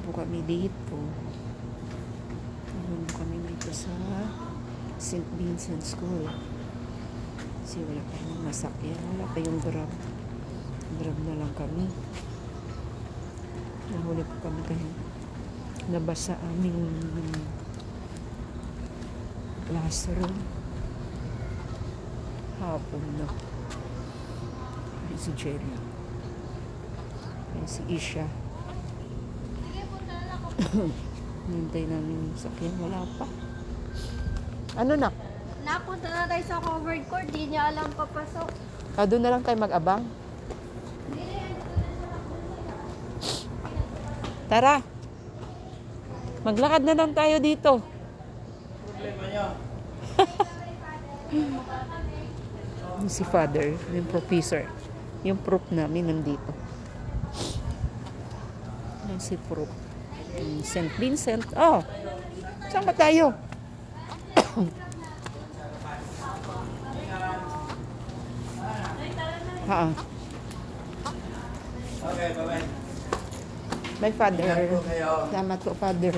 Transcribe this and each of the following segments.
po kami dito. Nahulog po kami dito sa St. Vincent School. Kasi wala pa yung masakyan. Wala pa yung grab. Grab na lang kami. Nahulog po kami kasi nabasa aming classroom. Hapon na. Ay, si Jerry. Ay, si Isha. Hintay namin yung sakyan. Wala pa. Ano na? Napunta na tayo sa covered court. Di niya alam papasok. Doon na lang tayo mag-abang. Tara. Maglakad na lang tayo dito. Problema niyo. Si Father, yung professor. Yung prof namin nandito. Yan si prof. St. Vincent. Oh, saan ba tayo? Ha. Okay, bye-bye. Bye, Father. Ingat po kayo. Salamat po, Father.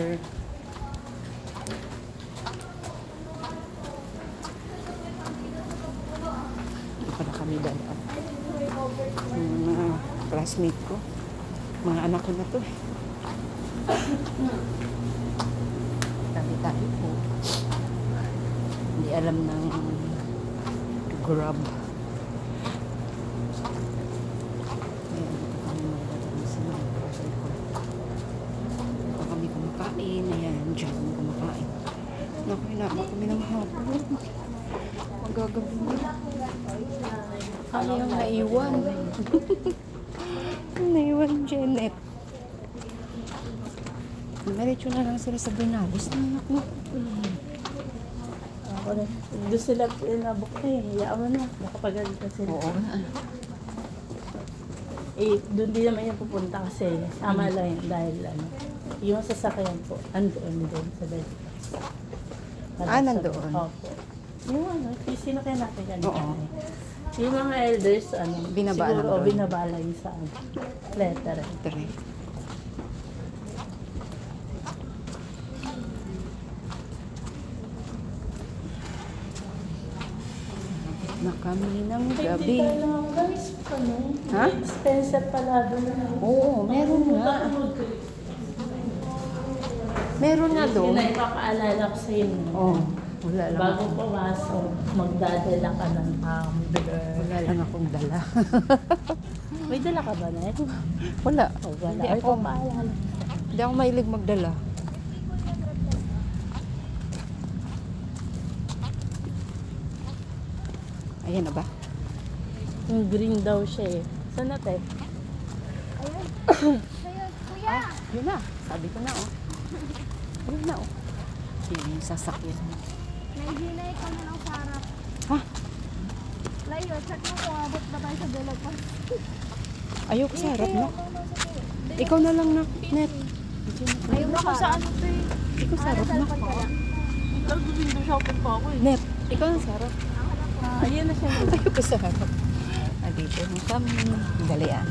Hindi pa na kami dala. Yung mga classmate ko. Mga anak ko na to. Tabi-tabi po. Hindi alam ng grab. Ayan, dito kami magdadala sa mga grocery ko. Dito kami kumakain. Ayan, dyan kami kumakain. Naku, hinaba kami ng hapon. Magagabi na. Ano yung naiwan? Naiwan, Janet. Diretso na lang sila sa Bernales. Anak mo. Ako rin. Doon sila pinabok na eh. Hayaan mo na. Nakapagalitan sila. Oo. Eh, doon din naman yung pupunta kasi. Tama lang yun dahil ano. Yung sasakyan po, andoon doon sa Belfast. Nandoon? Opo. Yung ano, sinakyan natin kanina. Oo. Yung mga elders, ano, Binabaan siguro doon. binabala yung sa ano, letter. Tere. Na kami ng gabi. Hindi tayo guys, ano? Ha? Spencer pala doon. Oo, meron nga. Meron nga Yun doon. na ipapaalala ko sa inyo. Oo. Wala lang. Bago pumasok, magdadala ka ng tumbler. Wala lang akong dala. May dala ka ba, Nay? Wala. O, wala. Hindi Ay, ako, papaalala. hindi ako mahilig magdala. Ayan na ba? Yung green daw siya eh. Saan natin? Kuya! Yun na. Sabi ko na, oh. Yun na, oh. Yun yung sasakyan. Naihinay ka mo ng sarap. Ha? Layo, check mo kung abot ba tayo sa dulo pa. Ayoko sa harap, no? Ikaw na lang, Net. Ayaw na ko sa ano to eh. Ikaw sa harap, no? Nag-window shopping pa ako eh. Net, ikaw na sa harap. Ayun na siya. Ayoko sa harap. Dito na kami. Dalian.